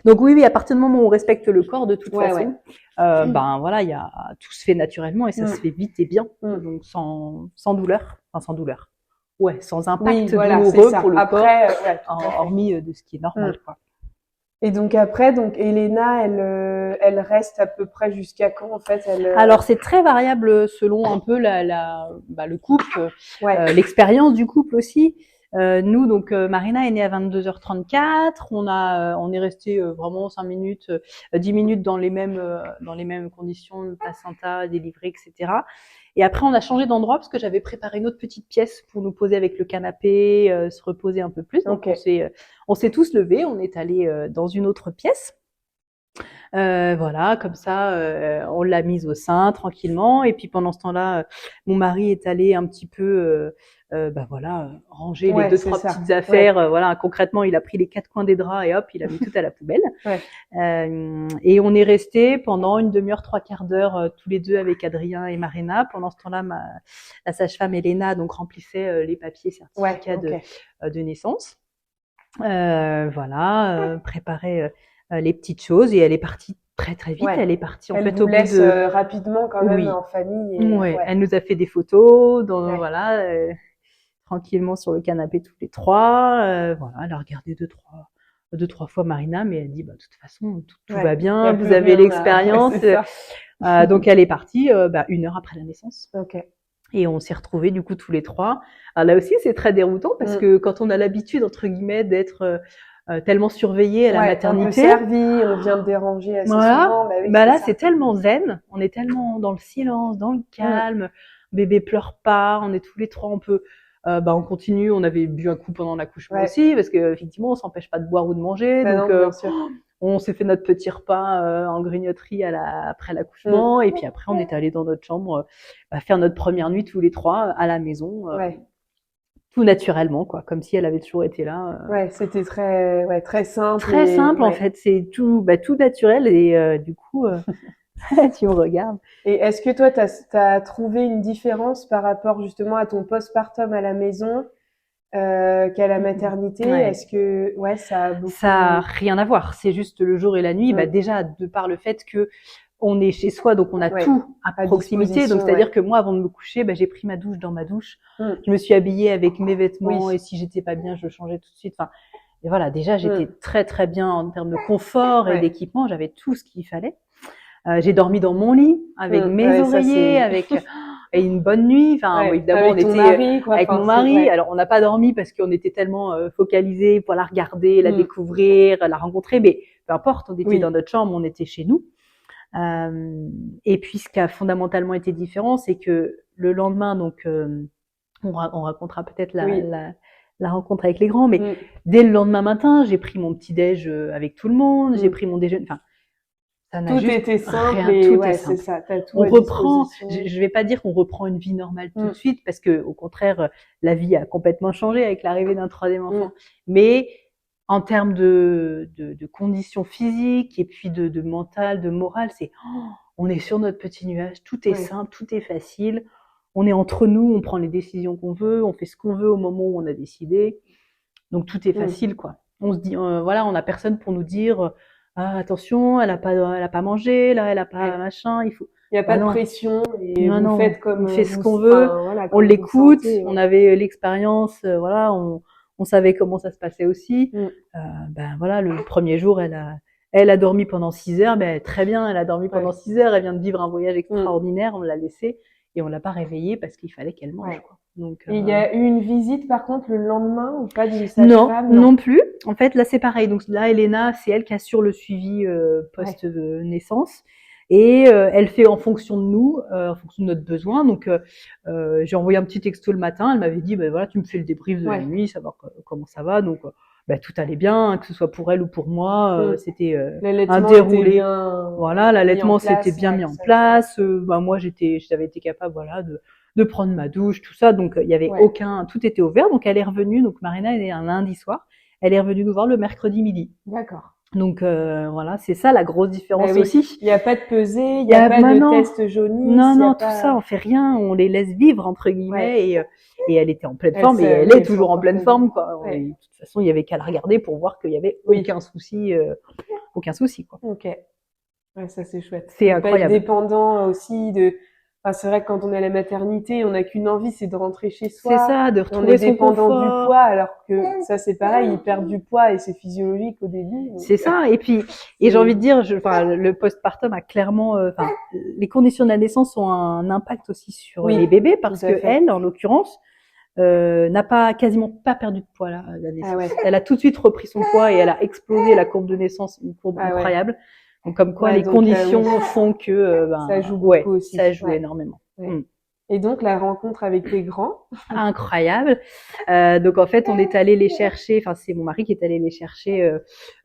Donc oui, à partir du moment où on respecte le corps, de toute façon, ouais. voilà, tout se fait naturellement et ça se fait vite et bien, donc sans douleur, enfin sans douleur. Ouais, sans impact douloureux pour le corps, hormis de ce qui est normal, quoi. Et donc après, Elena, elle reste à peu près jusqu'à quand en fait Alors c'est très variable selon un peu le couple, l'expérience du couple aussi. Nous, donc Marina est née à 22h34. On est resté vraiment 5 minutes, 10 minutes dans les mêmes conditions, placenta, délivré, etc. Et après, on a changé d'endroit parce que j'avais préparé une autre petite pièce pour nous poser avec le canapé, se reposer un peu plus. Donc on s'est tous levés, on est allé dans une autre pièce. Voilà, comme ça, on l'a mise au sein tranquillement. Et puis pendant ce temps-là, mon mari est allé un petit peu, ranger les 2-3 petites affaires. Voilà, concrètement, il a pris les 4 coins des draps et hop, il a mis tout à la poubelle. Et on est resté pendant une demi-heure, 3/4 d'heure, tous les deux avec Adrien et Marina. Pendant ce temps-là, la sage-femme Elena donc remplissait les papiers certificats de naissance. Préparait les petites choses et elle est partie très très vite. Elle est partie au bout de rapidement quand même en famille. Elle nous a fait des photos, tranquillement sur le canapé tous les trois. Elle a regardé deux trois fois Marina, mais elle dit de toute façon tout va bien, vous avez l'expérience. Donc elle est partie 1 heure après la naissance. Et on s'est retrouvés du coup tous les trois. Alors là aussi c'est très déroutant parce que quand on a l'habitude entre guillemets d'être tellement surveillé à la maternité, on peut servir, on vient de déranger assez souvent. Là c'est tellement zen, on est tellement dans le silence, dans le calme. Bébé pleure pas, on est tous les trois, on continue. On avait bu un coup pendant l'accouchement aussi parce que effectivement on s'empêche pas de boire ou de manger. On s'est fait notre petit repas en grignoterie après l'accouchement et puis après on est allé dans notre chambre faire notre première nuit tous les trois à la maison. Tout naturellement, quoi, comme si elle avait toujours été là. C'était très simple. Très simple, en fait. C'est tout naturel et du coup, tu me regardes. Et est-ce que toi, t'as trouvé une différence par rapport justement à ton postpartum à la maison qu'à la maternité? Est-ce que ça a beaucoup... Ça a rien à voir. C'est juste le jour et la nuit. Déjà, de par le fait que on est chez soi, donc on a tout à proximité. Donc c'est-à-dire que moi, avant de me coucher, j'ai pris ma douche dans ma douche. Je me suis habillée avec mes vêtements et si j'étais pas bien, je le changeais tout de suite. Enfin, et voilà, déjà j'étais très très bien en termes de confort et d'équipement. J'avais tout ce qu'il fallait. J'ai dormi dans mon lit avec mes oreillers, et une bonne nuit. Enfin, évidemment, on était avec mon mari. Alors, on n'a pas dormi parce qu'on était tellement focalisés pour la regarder, la découvrir, la rencontrer. Mais peu importe, on était dans notre chambre, on était chez nous. Et puis ce qui a fondamentalement été différent, c'est que le lendemain, donc on racontera peut-être la rencontre avec les grands, mais dès le lendemain matin, j'ai pris mon petit déj avec tout le monde, j'ai pris mon déjeuner. Enfin, ça n'a tout était simple. Tout est simple. C'est ça. T'as tout on reprend. Je vais pas dire qu'on reprend une vie normale tout de suite, parce que au contraire, la vie a complètement changé avec l'arrivée d'un 3e enfant. Mais en termes de conditions physiques et puis de mental, de morale, on est sur notre petit nuage, tout est simple, tout est facile, on est entre nous, on prend les décisions qu'on veut, on fait ce qu'on veut au moment où on a décidé, donc tout est facile, quoi. On se dit, on n'a personne pour nous dire, attention, elle a pas mangé, là, elle a pas machin, il n'y a pas de pression et vous faites comme on fait ce qu'on veut, on l'écoute, on avait l'expérience, on savait comment ça se passait aussi. Le premier jour, elle a dormi pendant 6 heures, très bien, elle a dormi pendant 6 heures, elle vient de vivre un voyage extraordinaire, on l'a laissée et on l'a pas réveillée parce qu'il fallait qu'elle mange, quoi. Donc, il y a eu une visite par contre le lendemain ou pas d'une sage-femme? Non plus. En fait, là c'est pareil. Donc là, Elena, c'est elle qui assure le suivi post-naissance. Et elle fait en fonction de nous, en fonction de notre besoin. Donc j'ai envoyé un petit texto le matin, elle m'avait dit tu me fais le débrief de la nuit, savoir comment ça va. Donc tout allait bien, que ce soit pour elle ou pour moi, c'était un déroulé. L'allaitement s'était bien mis en place. Moi j'avais été capable de prendre ma douche, tout ça. Donc il y avait tout était ouvert. Donc elle est revenue, donc Marina elle est un lundi soir. Elle est revenue nous voir le mercredi midi. D'accord. Donc voilà, c'est ça la grosse différence oui. aussi. Il n'y a pas de pesée, il n'y a pas de test jaunisse. Non, tout ça, on fait rien, on les laisse vivre entre guillemets et elle était en pleine forme et elle est toujours en pleine forme quoi. Et de toute façon, il y avait qu'à la regarder pour voir qu'il y avait aucun souci quoi. Ok. Ouais, ça c'est chouette. C'est incroyable. Pas être dépendant aussi de. Enfin, c'est vrai que quand on est à la maternité, on n'a qu'une envie, c'est de rentrer chez soi. C'est ça, de retrouver son dépendant confort. du poids, alors que ça c'est pareil, ils perdent du poids et c'est physiologique au début. C'est ça. Et puis, j'ai envie de dire, le postpartum a clairement, les conditions de la naissance ont un impact aussi sur les bébés parce que elle, en l'occurrence, n'a quasiment pas perdu de poids là, à la naissance. Ah ouais. Elle a tout de suite repris son poids et elle a explosé la courbe de naissance, une courbe incroyable. Ouais. Donc comme quoi les conditions font que ça joue beaucoup aussi. Ça joue énormément. Et donc la rencontre avec les grands, incroyable. Donc en fait, on est allé les chercher, enfin c'est mon mari qui est allé les chercher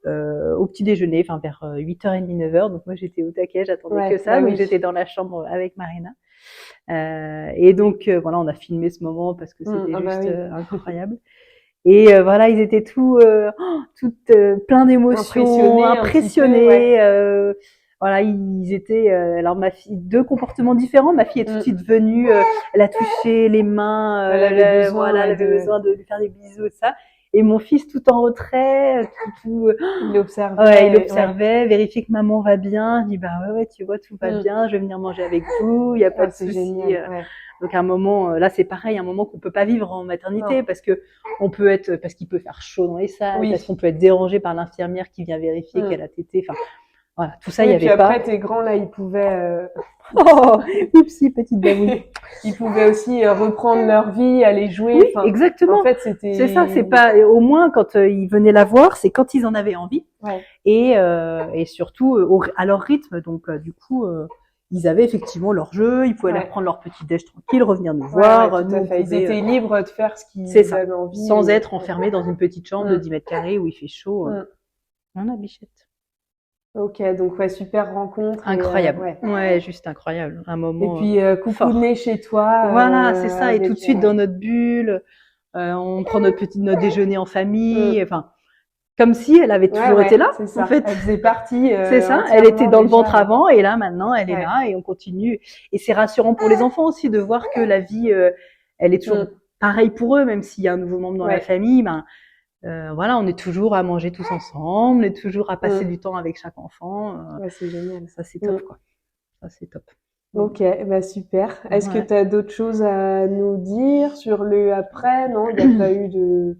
au petit déjeuner, enfin vers 8h30 9h. Donc moi j'étais au taquet, j'attendais que ça, donc j'étais dans la chambre avec Marina. Et donc voilà, on a filmé ce moment parce que c'était juste incroyable. Et voilà, ils étaient plein d'émotions, impressionnés. Voilà, ils étaient. Alors ma fille, 2 comportements différents. Ma fille est tout de suite venue, elle a touché les mains, elle avait besoin de lui faire des bisous et ça. Et mon fils tout en retrait, il observait. Ouais, il observait, vérifiait que maman va bien. Il dit bah ouais, tu vois, tout va bien. Je vais venir manger avec vous. Il y a pas de souci. Donc à un moment, là c'est pareil, un moment qu'on peut pas vivre en maternité parce qu'il peut faire chaud dans les salles, parce qu'on peut être dérangé par l'infirmière qui vient vérifier qu'elle a tété. Enfin voilà, tout ça il y avait pas. Après tes grands là, ils pouvaient. Oupsie, petite babouille. Ils pouvaient aussi reprendre leur vie, aller jouer. Oui, exactement. En fait, c'était. C'est ça, c'est pas. Au moins quand ils venaient la voir, c'est quand ils en avaient envie. Ouais. Et surtout à leur rythme. Donc du coup. Ils avaient effectivement leur jeu, ils pouvaient leur prendre leur petit déj tranquille, revenir nous voir. Nous, ils étaient libres de faire ce qu'ils avaient envie. Sans être enfermés dans une petite chambre de 10 mètres carrés où il fait chaud. On a bichette. Ok, donc super rencontre. Incroyable. Ouais, juste incroyable. Un moment. Et puis coucouner chez toi. Voilà, c'est ça. Et tout de suite dans notre bulle, on prend notre déjeuner en famille. Enfin. Comme si elle avait toujours été là, en fait. Elle faisait partie. C'est ça. Elle était dans le ventre avant et là maintenant elle est là et on continue. Et c'est rassurant pour les enfants aussi de voir que la vie, elle est toujours pareille pour eux, même s'il y a un nouveau membre dans la famille. Voilà, on est toujours à manger tous ensemble, on est toujours à passer du temps avec chaque enfant. C'est génial. Ça c'est top quoi. Ça c'est top. Ok, bah super. Est-ce que tu as d'autres choses à nous dire sur le après? Non, il n'y a pas eu de.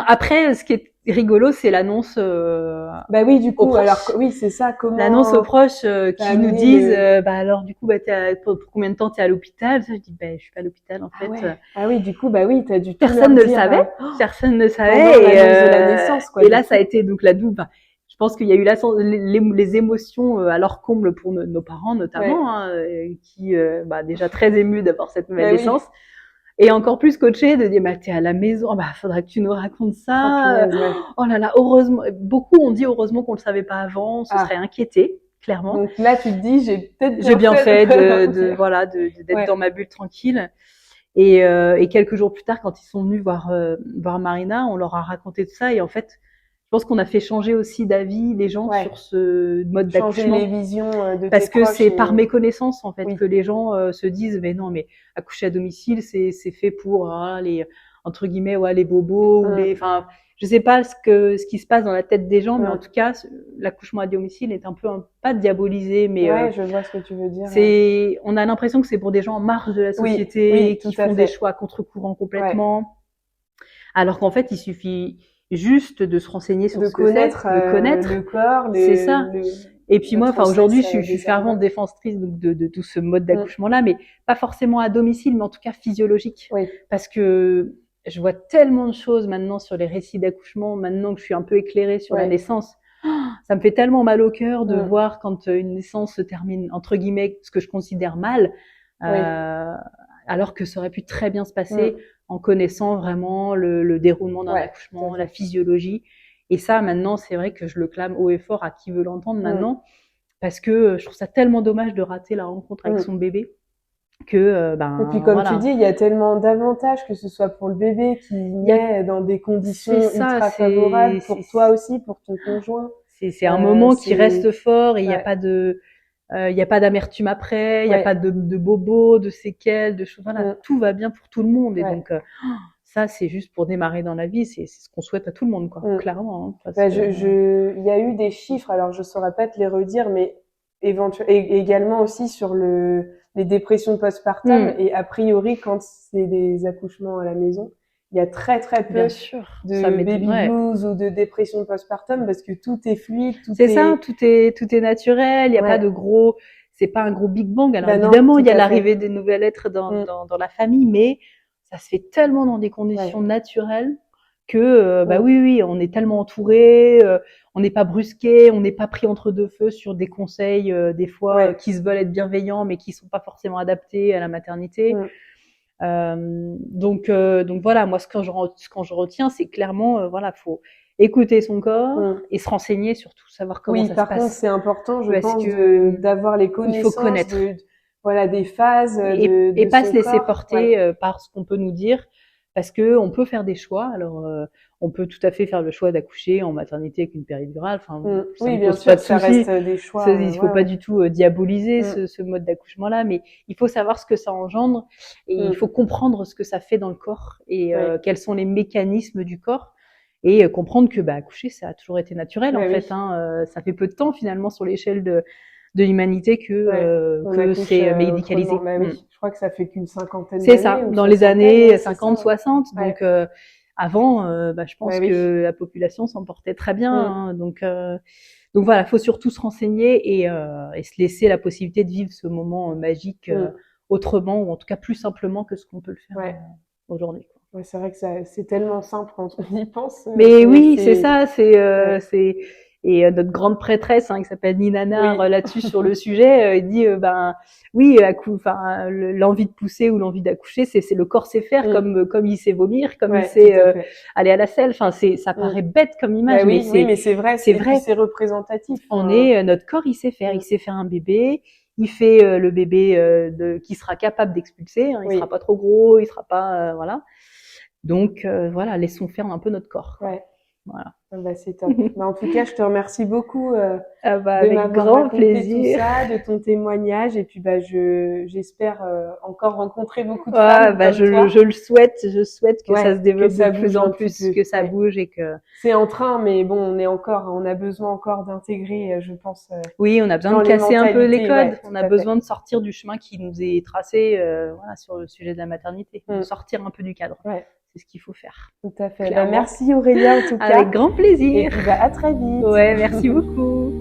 Après, ce qui est rigolo, c'est l'annonce. Bah oui, du coup, alors oui, c'est ça. Comment l'annonce aux proches qui nous disent, alors du coup, pour combien de temps t'es à l'hôpital? Je dis, je suis pas à l'hôpital en fait. Ah oui, du coup, t'as dû. Personne ne le savait. Personne ne savait. Et de la naissance, quoi. Et là, ça a été donc la double. Je pense qu'il y a eu les émotions à leur comble pour nos parents notamment, qui déjà très émus d'avoir cette nouvelle naissance. Et encore plus coaché de dire t'es à la maison, faudra que tu nous racontes ça. Oh là là, heureusement, beaucoup ont dit heureusement qu'on le savait pas avant, on se serait inquiété, clairement. Donc là tu te dis j'ai bien fait d'être dans ma bulle tranquille. Et quelques jours plus tard, quand ils sont venus voir Marina, on leur a raconté tout ça et en fait je pense qu'on a fait changer aussi d'avis les gens sur ce mode d'accouchement. Changer les visions de parce que c'est par méconnaissance en fait que les gens se disent mais non mais accoucher à domicile c'est fait pour les entre guillemets les bobos ou enfin je sais pas ce qui se passe dans la tête des gens mais en tout cas l'accouchement à domicile est un peu pas diabolisé mais je vois ce que tu veux dire. On a l'impression que c'est pour des gens en marge de la société qui font des choix à contre-courant complètement alors qu'en fait il suffit juste de se renseigner sur ce que c'est, de connaître le corps, c'est ça. Et puis moi, aujourd'hui, je suis fervente défenseuse de tout ce mode d'accouchement-là, mais pas forcément à domicile, mais en tout cas physiologique. Parce que je vois tellement de choses maintenant sur les récits d'accouchement, maintenant que je suis un peu éclairée sur la naissance. Ça me fait tellement mal au cœur de voir quand une naissance se termine, entre guillemets, ce que je considère mal, alors que ça aurait pu très bien se passer en connaissant vraiment le déroulement d'un accouchement, la physiologie. Et ça, maintenant, c'est vrai que je le clame haut et fort à qui veut l'entendre maintenant, parce que je trouve ça tellement dommage de rater la rencontre avec son bébé. Que, et puis comme tu dis, il y a tellement d'avantages, que ce soit pour le bébé qui naît dans des conditions ultra favorables, pour toi aussi, pour ton conjoint. c'est un moment qui c'est- reste fort et il n'y a Ouais. pas de, il y a pas d'amertume après, il n'y a Ouais. pas de bobos, de séquelles, de choses. Voilà, tout va bien pour tout le monde. Et Ouais. donc, ça, c'est juste pour démarrer dans la vie. C'est ce qu'on souhaite à tout le monde, quoi. Clairement. Hein, parce Bah, que- il y a eu des chiffres, alors je saurais pas te les redire, mais également aussi sur les dépressions postpartum. Et a priori, quand c'est des accouchements à la maison, il y a très très peu Bien sûr. Ça de m'étonne- baby ouais. blues ou de dépression postpartum parce que tout est fluide, C'est ça, tout est naturel. Il n'y a Ouais. pas de gros, c'est pas un gros Big Bang. Alors Bah non, évidemment, il y tout a à l'arrivée des nouvelles êtres dans la famille, mais ça se fait tellement dans des conditions naturelles que bah oui, on est tellement entouré, on n'est pas brusqué, on n'est pas pris entre deux feux sur des conseils des fois qui se veulent être bienveillants mais qui sont pas forcément adaptés à la maternité. Donc voilà, moi ce que je retiens, c'est clairement voilà, faut écouter son corps et se renseigner surtout, savoir comment ça se passe. Oui, par contre, c'est important, je pense, que d'avoir les connaissances, il faut connaître. Voilà, des phases et pas se laisser corps. porter par ce qu'on peut nous dire, parce que on peut faire des choix. Alors on peut tout à fait faire le choix d'accoucher en maternité avec une péridurale. Enfin, ça oui, ne bien pose sûr, pas de ça souci. reste des choix. Il faut pas du tout diaboliser ce mode d'accouchement-là, mais il faut savoir ce que ça engendre et il faut comprendre ce que ça fait dans le corps et quels sont les mécanismes du corps et comprendre que bah accoucher ça a toujours été naturel en fait. Hein, ça fait peu de temps finalement sur l'échelle de l'humanité que c'est médicalisé. Bah oui, je crois que ça fait qu'une cinquantaine d'années. C'est ça, dans les années 50, 60. Donc avant, bah, je pense que la population s'en portait très bien. Hein, donc voilà, faut surtout se renseigner et se laisser la possibilité de vivre ce moment magique autrement ou en tout cas plus simplement que ce qu'on peut le faire aujourd'hui. Ouais, c'est vrai que c'est tellement simple quand on y pense. Mais oui, c'est ça, c'est et notre grande prêtresse qui s'appelle Nina Nahr là-dessus sur le sujet, il dit ben oui, enfin l'envie de pousser ou l'envie d'accoucher, c'est le corps sait faire comme il sait vomir, comme il sait aller à la selle. Enfin ça paraît bête comme image, mais c'est vrai, c'est représentatif. Notre corps il sait faire, il sait faire un bébé. Il fait le bébé qui sera capable d'expulser, hein, il sera pas trop gros, il sera pas voilà. Donc voilà, laissons faire un peu notre corps. Quoi. Voilà. Bah, c'est top. Bah, en tout cas, je te remercie beaucoup de avec m'avoir grand raconté plaisir. tout ça, de ton témoignage, et puis bah j'espère encore rencontrer beaucoup de femmes bah, comme toi. Je le souhaite, je souhaite que ça se développe de plus en plus, que ça bouge et que c'est en train, mais bon, on a besoin encore d'intégrer, je pense. Oui, on a besoin de casser un peu les codes. On a besoin de sortir du chemin qui nous est tracé, voilà, sur le sujet de la maternité, de sortir un peu du cadre. C'est ce qu'il faut faire. Tout à fait. Bah, merci Aurélia en tout cas. Avec grand plaisir. Et puis bah, à très vite. Ouais, merci beaucoup.